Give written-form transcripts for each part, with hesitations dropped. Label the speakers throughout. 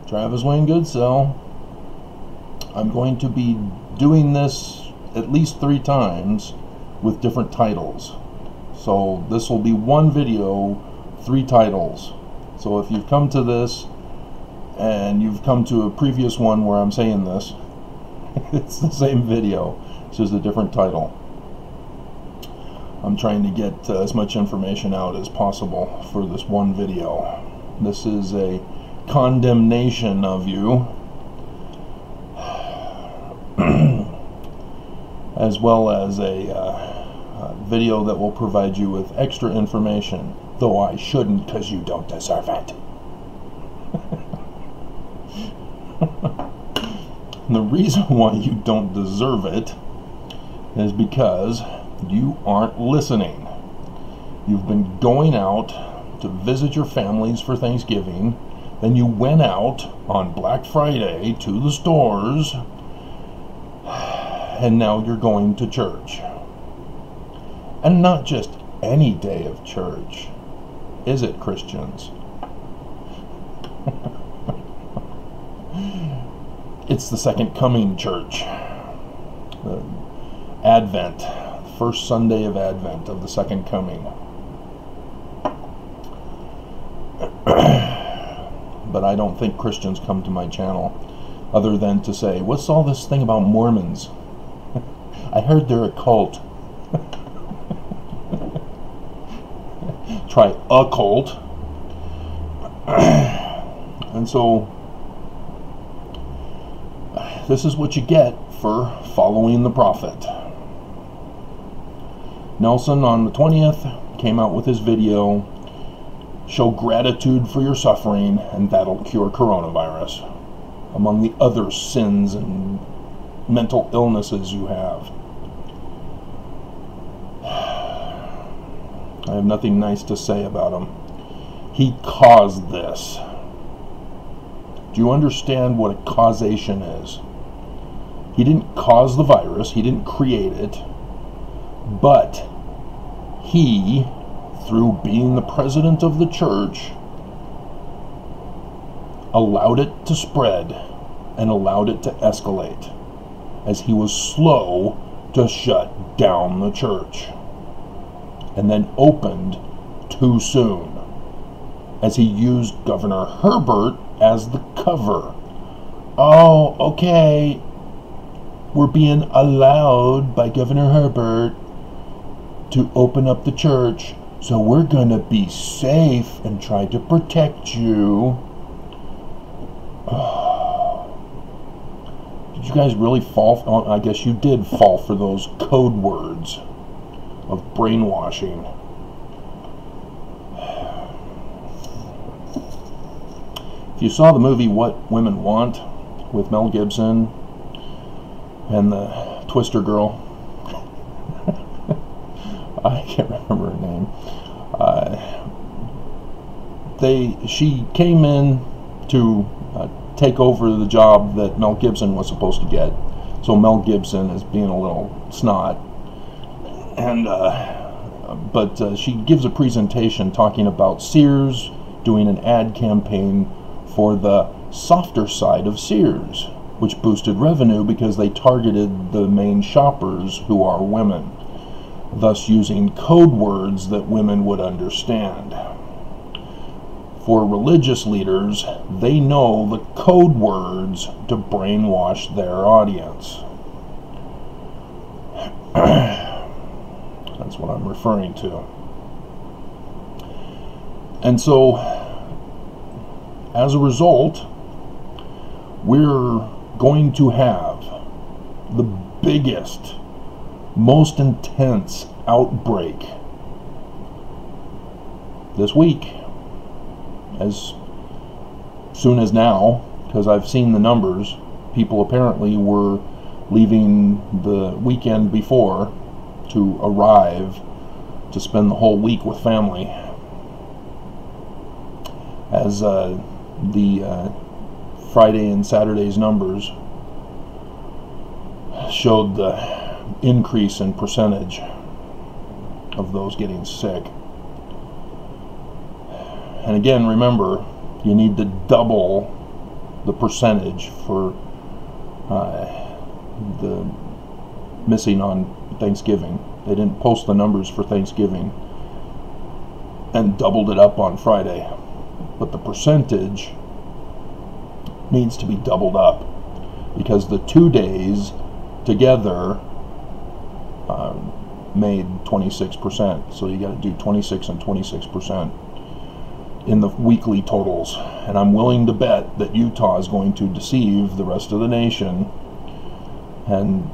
Speaker 1: Travis Wayne Goodsell. I'm going to be doing this at least 3 times with different titles. So this will be one video, 3 titles. So if you've come to this and you've come to a previous one where I'm saying this, it's the same video, it's just a different title. I'm trying to get as much information out as possible for this one video. This is a condemnation of you, as well as a video that will provide you with extra information, though I shouldn't, because you don't deserve it. The reason why you don't deserve it is because you aren't listening. You've been going out to visit your families for Thanksgiving, then you went out on Black Friday to the stores, and now you're going to church. And not just any day of church, is it, Christians? It's the Second Coming church. Advent, first Sunday of Advent of the Second Coming. But I don't think Christians come to my channel other than to say, what's all this thing about Mormons? I heard they're a cult. Try a cult. And so this is what you get for following the prophet. Nelson on the 20th came out with his video, show gratitude for your suffering and that'll cure coronavirus, among the other sins and mental illnesses you have. I have nothing nice to say about him. He caused this. Do you understand what a causation is? He didn't cause the virus, he didn't create it, but he, through being the president of the church, allowed it to spread and allowed it to escalate, as he was slow to shut down the church, and then opened too soon, as he used Governor Herbert as the cover. Oh, okay, we're being allowed by Governor Herbert to open up the church, so we're going to be safe and try to protect you. Did you guys really fall? Oh, I guess you did fall for those code words of brainwashing. If you saw the movie What Women Want with Mel Gibson and the Twister girl, I can't remember her name. She came in to take over the job that Mel Gibson was supposed to get. So Mel Gibson is being a little snot, and but she gives a presentation talking about Sears doing an ad campaign for the softer side of Sears, which boosted revenue because they targeted the main shoppers who are women, thus using code words that women would understand. For religious leaders, they know the code words to brainwash their audience. That's what I'm referring to. And so, as a result, we're going to have the biggest, most intense outbreak this week, as soon as now, because I've seen the numbers. People apparently were leaving the weekend before to arrive to spend the whole week with family, as the Friday and Saturday's numbers showed the increase in percentage of those getting sick. And again, remember, you need to double the percentage for the missing on Thanksgiving. They didn't post the numbers for Thanksgiving and doubled it up on Friday. But the percentage needs to be doubled up because the 2 days together made 26%. So you got to do 26 and 26% in the weekly totals. And I'm willing to bet that Utah is going to deceive the rest of the nation. And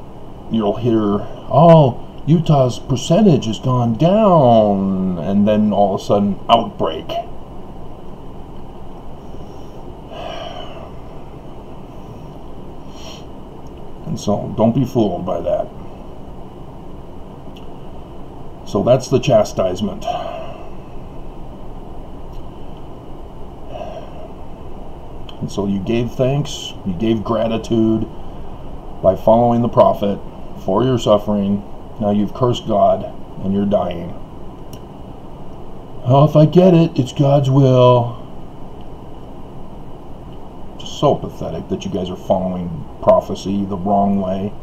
Speaker 1: you'll hear, oh, Utah's percentage has gone down, and then all of a sudden, outbreak. And so, don't be fooled by that. So that's the chastisement. And so you gave thanks, you gave gratitude by following the prophet for your suffering. Now you've cursed God and you're dying. Oh, if I get it, it's God's will. Just so pathetic that you guys are following prophecy the wrong way.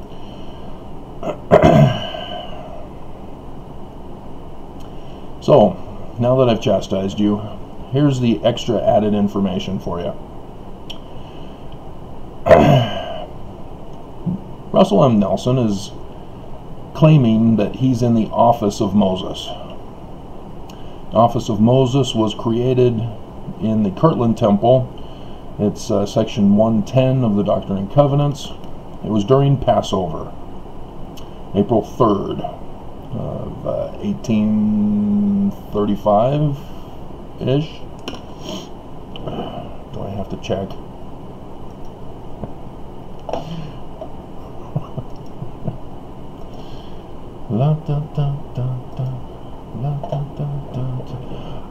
Speaker 1: So, now that I've chastised you, here's the extra added information for you. Russell M. Nelson is claiming that he's in the office of Moses. The office of Moses was created in the Kirtland Temple. It's section 110 of the Doctrine and Covenants. It was during Passover, April 3rd of 1835-ish. Do I have to check?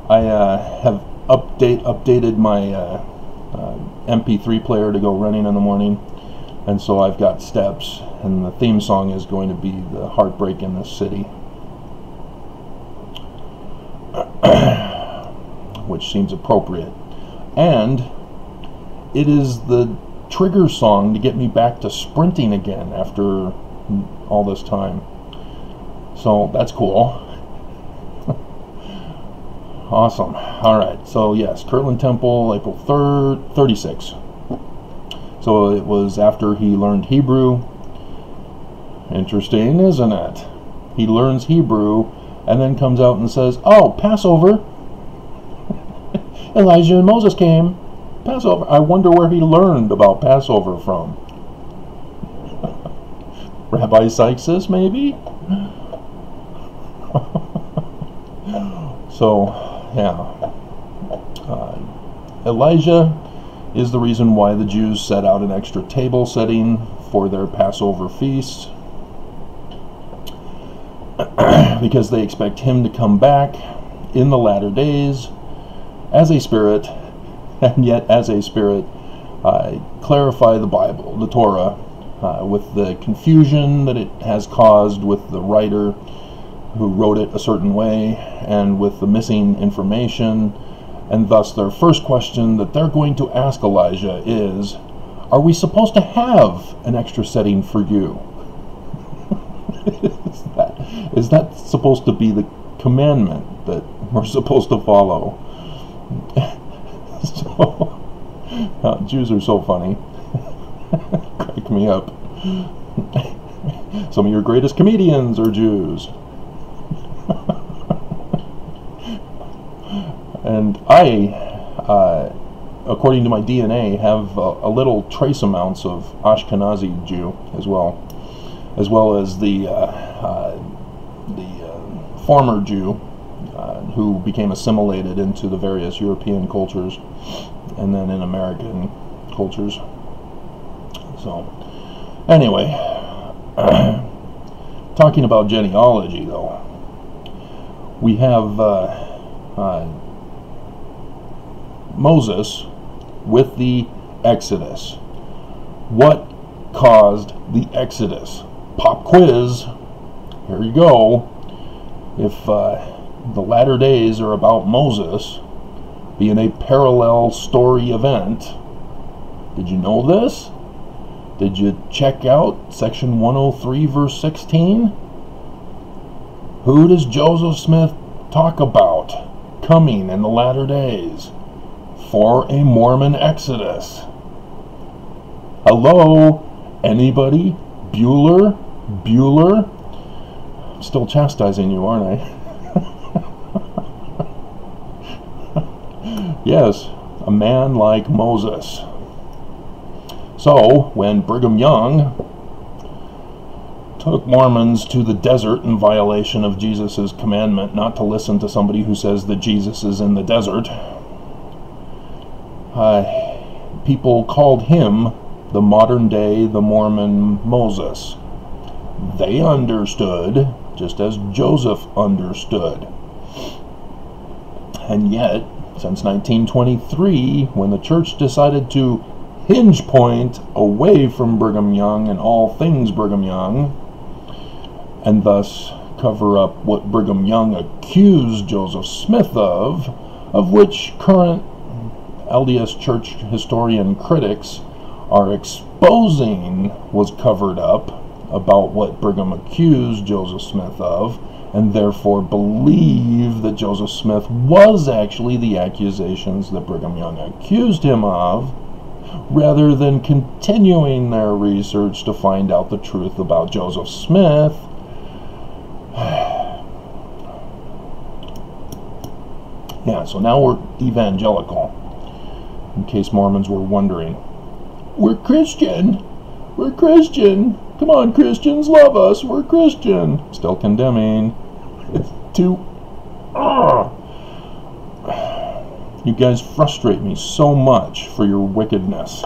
Speaker 1: I have updated my MP3 player to go running in the morning, and so I've got steps, and the theme song is going to be the heartbreak in this city, which seems appropriate, and it is the trigger song to get me back to sprinting again after all this time. So that's cool. Awesome. Alright, so yes, Kirtland Temple, April 3rd, 36. So it was after he learned Hebrew. Interesting, isn't it? He learns Hebrew and then comes out and says, oh, Passover. Elijah and Moses came. Passover. I wonder where he learned about Passover from. Rabbi Sykes, maybe? So, yeah. Elijah is the reason why the Jews set out an extra table setting for their Passover feast. Because they expect him to come back in the latter days as a spirit, and yet as a spirit clarify the Bible, the Torah, with the confusion that it has caused with the writer who wrote it a certain way, and with the missing information. And thus their first question that they're going to ask Elijah is, are we supposed to have an extra setting for you? Is that supposed to be the commandment that we're supposed to follow? So, Jews are so funny. Crack me up. Some of your greatest comedians are Jews. And I, according to my DNA, have a little trace amounts of Ashkenazi Jew as well as the former Jew who became assimilated into the various European cultures and then in American cultures. So, anyway, talking about genealogy, though, we have Moses with the Exodus. What caused the Exodus? Pop quiz. Here you go. If the latter days are about Moses being a parallel story event, Did you know this? Did you check out section 103 verse 16? Who does Joseph Smith talk about coming in the latter days for a Mormon exodus? Hello? Anybody? Bueller? I'm still chastising you, aren't I? Yes, a man like Moses. So, when Brigham Young took Mormons to the desert in violation of Jesus' commandment not to listen to somebody who says that Jesus is in the desert, people called him the modern day, the Mormon Moses. They understood, just as Joseph understood. And yet, since 1923, when the church decided to hinge point away from Brigham Young and all things Brigham Young, and thus cover up what Brigham Young accused Joseph Smith of which current LDS church historian critics are exposing was covered up about what Brigham accused Joseph Smith of, and therefore believe that Joseph Smith was actually the accusations that Brigham Young accused him of, rather than continuing their research to find out the truth about Joseph Smith. Yeah, so now we're evangelical, in case Mormons were wondering. We're Christian! We're Christian! Come on, Christians, love us! We're Christian! Still condemning. It's too... You guys frustrate me so much for your wickedness.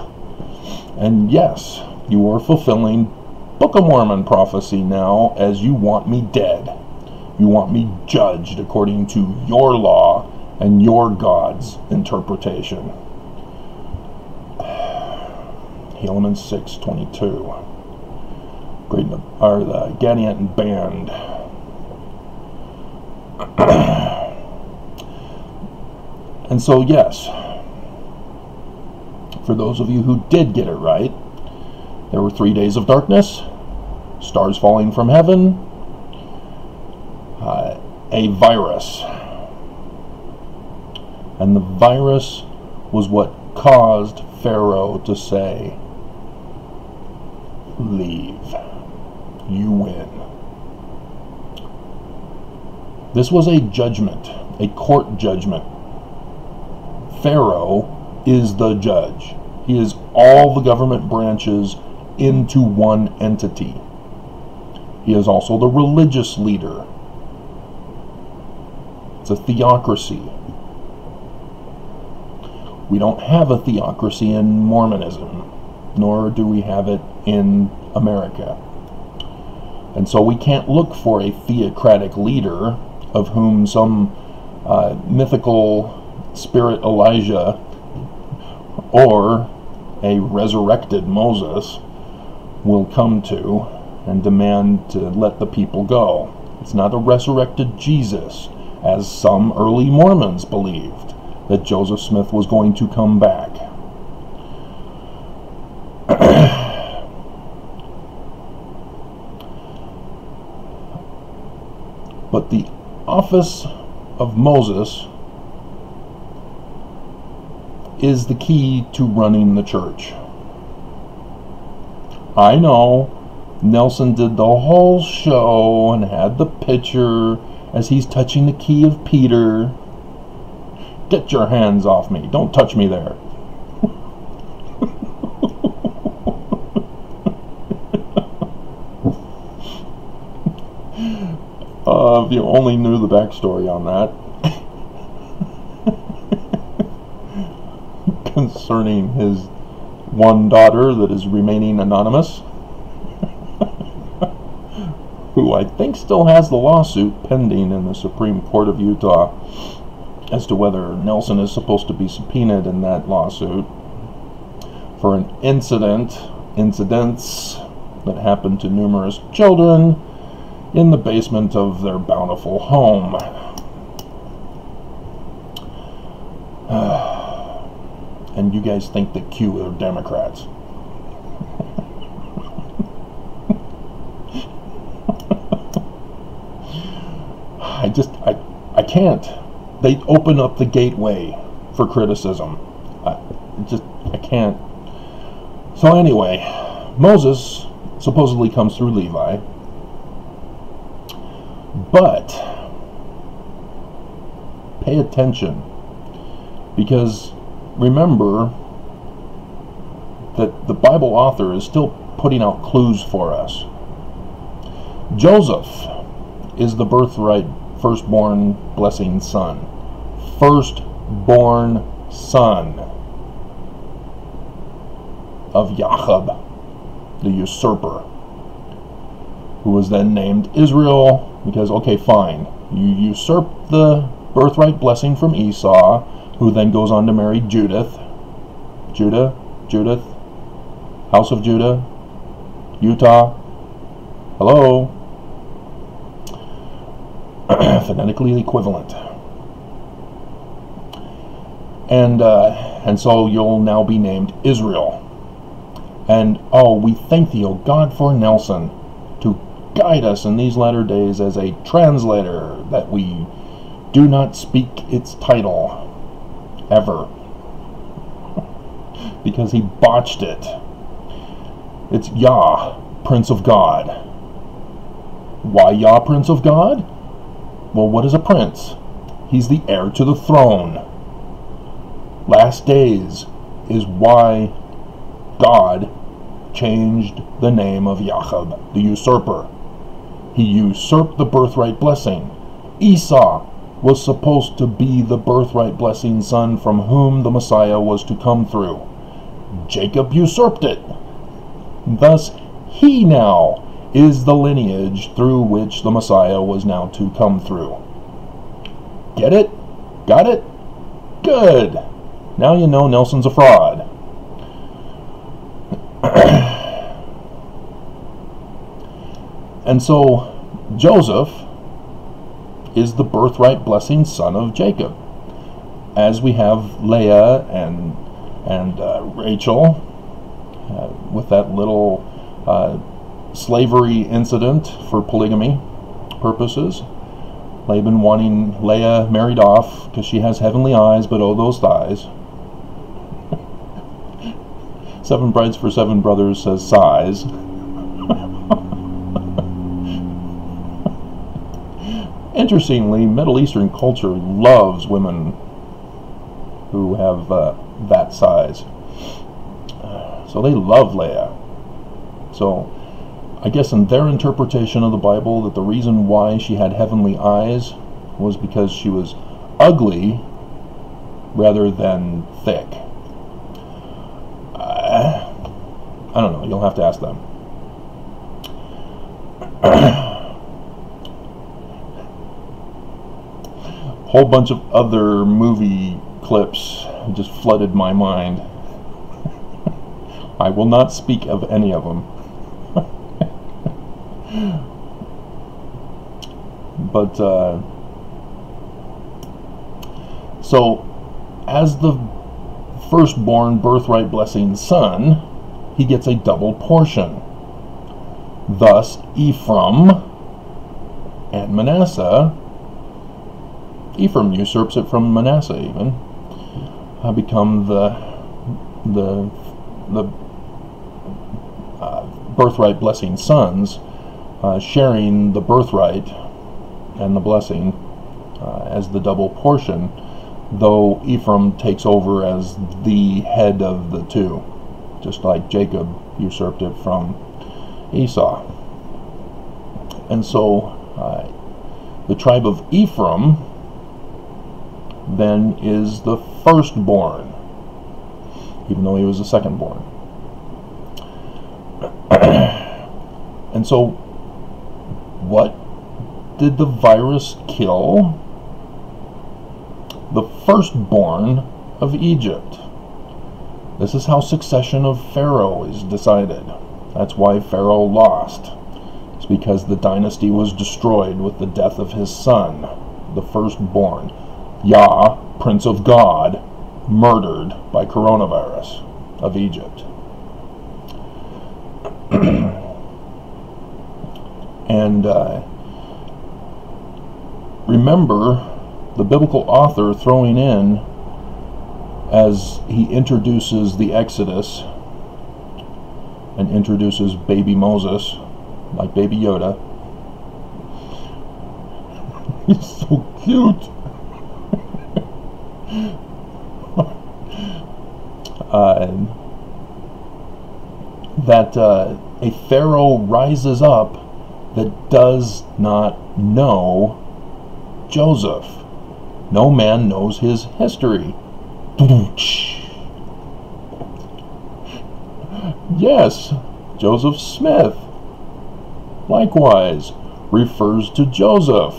Speaker 1: And yes, you are fulfilling Book of Mormon prophecy now, as you want me dead. You want me judged according to your law and your God's interpretation. Helaman 6:22. The Gadianton Band. And so, yes, for those of you who did get it right, there were 3 days of darkness, stars falling from heaven, a virus. And the virus was what caused Pharaoh to say, "Leave. You win." This was a judgment, a court judgment. Pharaoh is the judge. He is all the government branches into one entity. He is also the religious leader. It's a theocracy. We don't have a theocracy in Mormonism, nor do we have it in America. And so we can't look for a theocratic leader of whom some mythical spirit Elijah or a resurrected Moses will come to and demand to let the people go. It's not a resurrected Jesus, as some early Mormons believed, that Joseph Smith was going to come back. But the office of Moses is the key to running the church. I know Nelson did the whole show and had the picture as he's touching the key of Peter. Get your hands off me. Don't touch me there. If you only knew the backstory on that. Concerning his one daughter that is remaining anonymous, who I think still has the lawsuit pending in the Supreme Court of Utah as to whether Nelson is supposed to be subpoenaed in that lawsuit for an incidents that happened to numerous children in the basement of their bountiful home. and you guys think that Q are Democrats. I can't. They open up the gateway for criticism. I can't. So anyway, Moses supposedly comes through Levi, but pay attention, because remember that the Bible author is still putting out clues for us. Joseph is the birthright firstborn blessing son. Firstborn son of Jacob, the usurper, who was then named Israel because, okay, fine, you usurp the birthright blessing from Esau, who then goes on to marry Judith, House of Judah, Utah, hello, phonetically equivalent. And so you'll now be named Israel. And oh, we thank thee, O God, for Nelson, to guide us in these latter days as a translator, that we do not speak its title ever, because he botched it. It's Yah, Prince of God. Why Yah, Prince of God? Well, what is a prince? He's the heir to the throne. Last days is why God changed the name of Jacob, the usurper. He usurped the birthright blessing. Esau was supposed to be the birthright blessing son from whom the Messiah was to come through. Jacob usurped it. Thus, he now is the lineage through which the Messiah was now to come through. Get it? Got it? Good. Now you know Nelson's a fraud. And so Joseph is the birthright blessing son of Jacob, as we have Leah and Rachel with that little slavery incident for polygamy purposes. Laban wanting Leah married off because she has heavenly eyes, but oh, those thighs. 7 brides for 7 brothers says size. Interestingly, Middle Eastern culture loves women who have that size. So they love Leah. So I guess in their interpretation of the Bible, that the reason why she had heavenly eyes was because she was ugly rather than thick. I don't know. You'll have to ask them. Whole bunch of other movie clips just flooded my mind. I will not speak of any of them. But so as the firstborn birthright blessing son, he gets a double portion. Thus Ephraim and Manasseh, Ephraim usurps it from Manasseh even, become the birthright blessing sons, sharing the birthright and the blessing as the double portion, though Ephraim takes over as the head of the two, just like Jacob usurped it from Esau. And so the tribe of Ephraim then is the firstborn, even though he was the secondborn. And so what did the virus kill? The firstborn of Egypt. This is how succession of Pharaoh is decided. That's why Pharaoh lost. It's because the dynasty was destroyed with the death of his son, the firstborn. Yah, Prince of God, murdered by coronavirus of Egypt. And remember the biblical author throwing in, as he introduces the Exodus and introduces baby Moses, like baby Yoda. He's so cute. That a Pharaoh rises up that does not know Joseph. No man knows his history. Yes, Joseph Smith likewise refers to Joseph,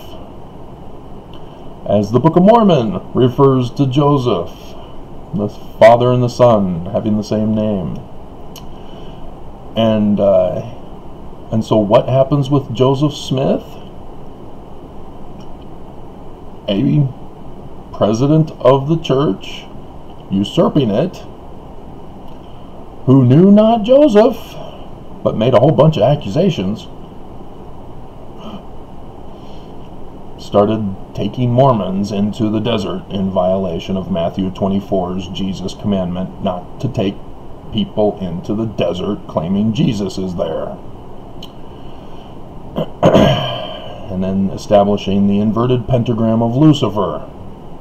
Speaker 1: as the Book of Mormon refers to Joseph, the father and the son having the same name. And so what happens with Joseph Smith? A president of the church, usurping it, who knew not Joseph, but made a whole bunch of accusations, started taking Mormons into the desert in violation of Matthew 24's Jesus commandment not to take people into the desert claiming Jesus is there. And then establishing the inverted pentagram of Lucifer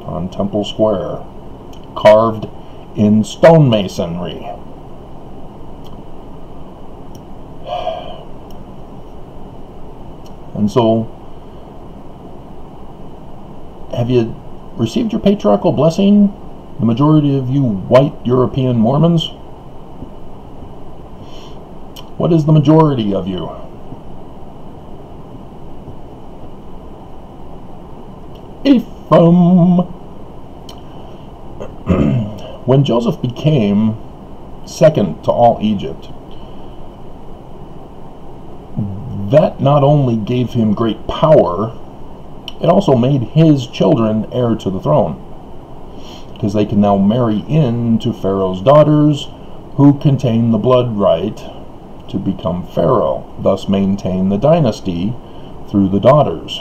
Speaker 1: on Temple Square, carved in stonemasonry. And so, have you received your patriarchal blessing, the majority of you white European Mormons? What is the majority of you? Ephraim. When Joseph became second to all Egypt, that not only gave him great power, it also made his children heir to the throne, because they can now marry into Pharaoh's daughters, who contain the blood right to become Pharaoh, thus maintain the dynasty through the daughters.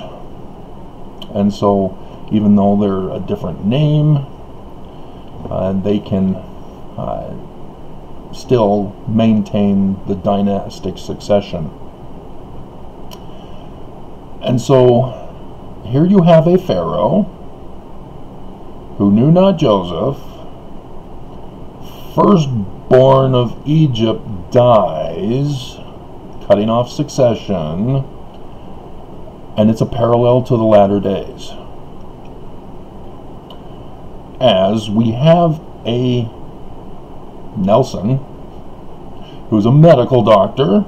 Speaker 1: And so, even though they're a different name, they can still maintain the dynastic succession. And so, here you have a Pharaoh who knew not Joseph. Firstborn of Egypt dies, cutting off succession, and it's a parallel to the latter days. As we have a Nelson, who's a medical doctor.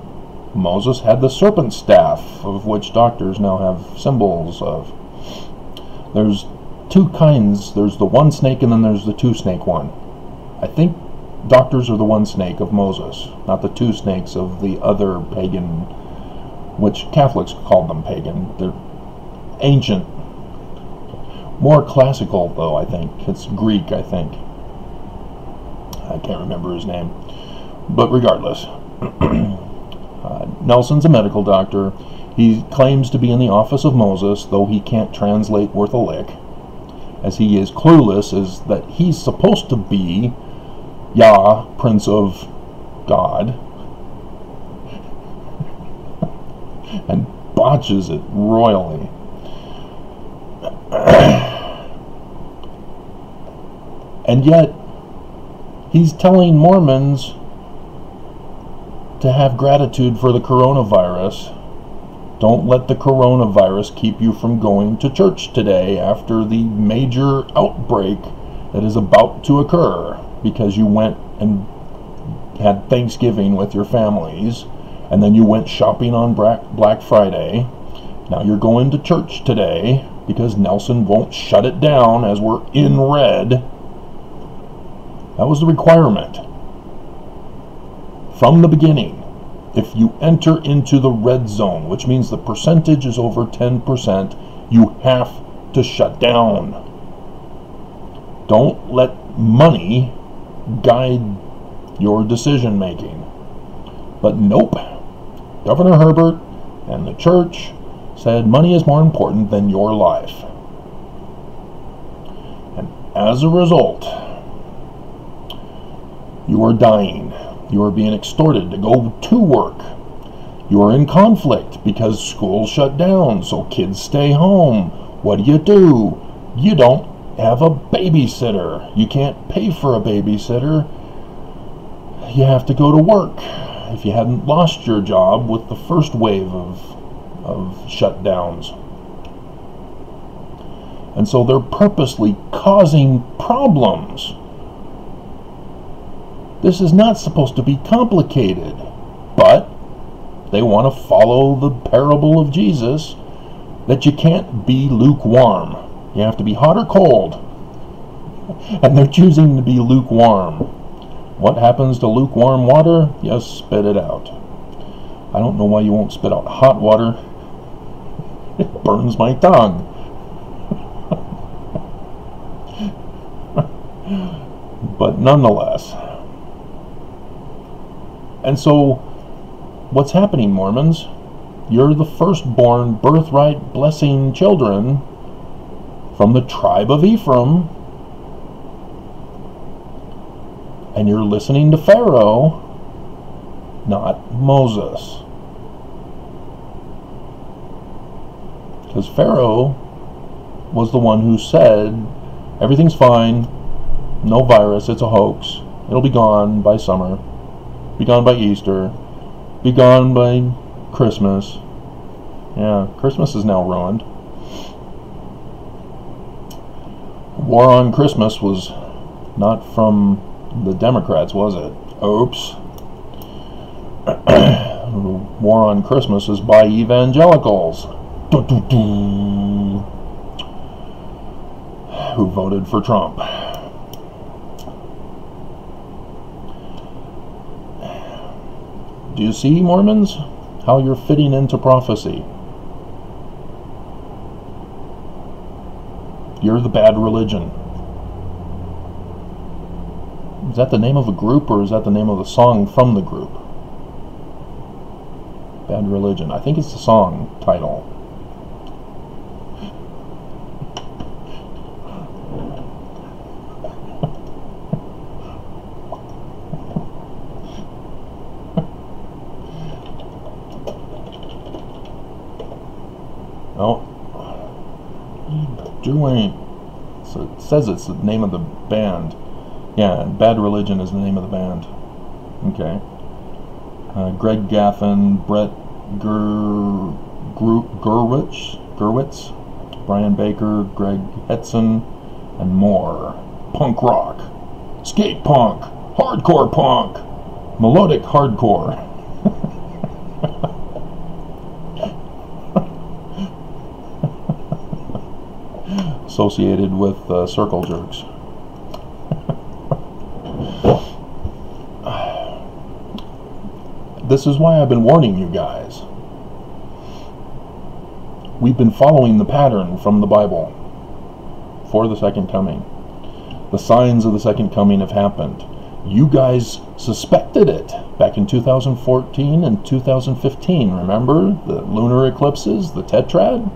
Speaker 1: Moses had the serpent staff, of which doctors now have symbols of. There's two kinds. There's the one snake and then there's the two snake one. I think doctors are the one snake of Moses, not the two snakes of the other pagan, which Catholics called them pagan. They're ancient. More classical, though, I think. It's Greek, I think. I can't remember his name. But regardless, Nelson's a medical doctor. He claims to be in the office of Moses, though he can't translate worth a lick, as he is clueless as that he's supposed to be Yah, Prince of God, and botches it royally. And yet, he's telling Mormons to have gratitude for the coronavirus. Don't let the coronavirus keep you from going to church today after the major outbreak that is about to occur, because you went and had Thanksgiving with your families, and then you went shopping on Black Friday. Now you're going to church today because Nelson won't shut it down as we're in red. That was the requirement from the beginning. If you enter into the red zone, which means the percentage is over 10%, you have to shut down. Don't let money guide your decision making. But nope, Governor Herbert and the church said money is more important than your life. And as a result, you are dying. You are being extorted to go to work. You are in conflict because schools shut down, so kids stay home. What do? You don't have a babysitter. You can't pay for a babysitter. You have to go to work. If you hadn't lost your job with the first wave of shutdowns. And so they're purposely causing problems. This is not supposed to be complicated, but they want to follow the parable of Jesus that you can't be lukewarm. You have to be hot or cold. And they're choosing to be lukewarm. What happens to lukewarm water? You spit it out. I don't know why you won't spit out hot water. It burns my tongue. But nonetheless. And so, what's happening, Mormons? You're the firstborn, birthright, blessing children from the tribe of Ephraim, and you're listening to Pharaoh, not Moses. Because Pharaoh was the one who said, everything's fine, no virus, it's a hoax, it'll be gone by summer, be gone by Easter, be gone by Christmas. Yeah, Christmas is now ruined. War on Christmas was not from the Democrats, was it? Oops. War on Christmas is by evangelicals. Who voted for Trump. Do you see, Mormons, how you're fitting into prophecy? You're the bad religion. Is that the name of a group, or is that the name of the song from the group? Bad Religion. I think it's the song title. Doing, so it says it's the name of the band. Yeah, Bad Religion is the name of the band. Okay. Greg Gaffin, Brett Gurwitz, Brian Baker, Greg Hetson, and more. Punk rock, skate punk, hardcore punk, melodic hardcore. Associated with circle jerks. This is why I've been warning you guys. We've been following the pattern from the Bible for the second coming. The signs of the second coming have happened. You guys suspected it back in 2014 and 2015. Remember the lunar eclipses, the tetrad?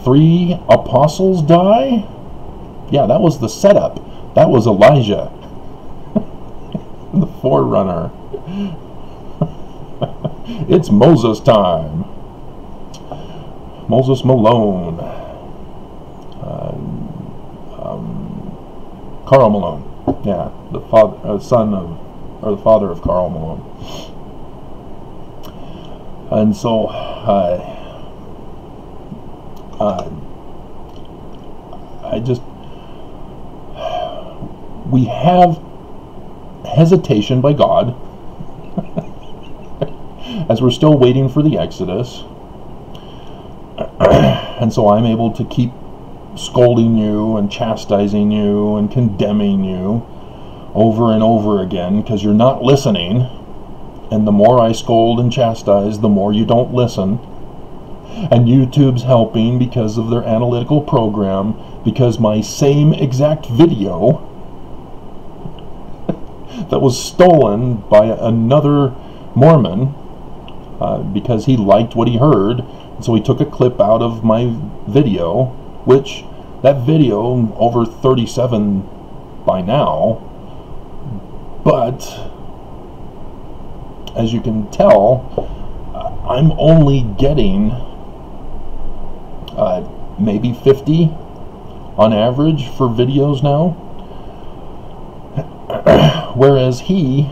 Speaker 1: 3 apostles die? Yeah, that was the setup. That was Elijah, the forerunner. It's Moses time. Moses Malone. Carl Malone. Yeah, the father, the father of Carl Malone. And so, we have hesitation by God as we're still waiting for the Exodus. And so I'm able to keep scolding you and chastising you and condemning you over and over again because you're not listening. And the more I scold and chastise, the more you don't listen. And YouTube's helping because of their analytical program, because my same exact video that was stolen by another Mormon, because he liked what he heard, and so he took a clip out of my video, which that video over 37 by now, but as you can tell, I'm only getting maybe 50 on average for videos now, whereas he,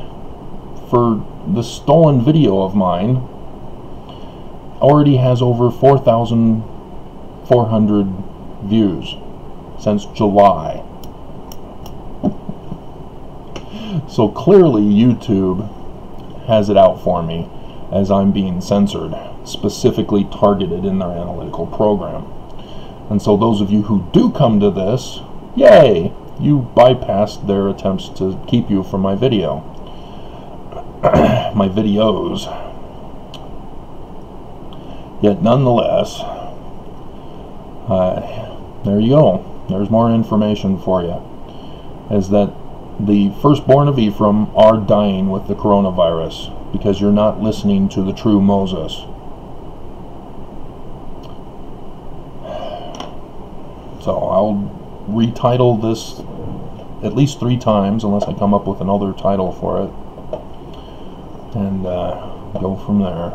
Speaker 1: for the stolen video of mine, already has over 4,400 views since July. So clearly YouTube has it out for me, as I'm being censored, specifically targeted in their analytical program. And so those of you who do come to this, yay, you bypassed their attempts to keep you from my video. My videos. Yet nonetheless, there you go. There's more information for you. Is that the firstborn of Ephraim are dying with the coronavirus because you're not listening to the true Moses. So I'll retitle this at least 3 times unless I come up with another title for it, and go from there.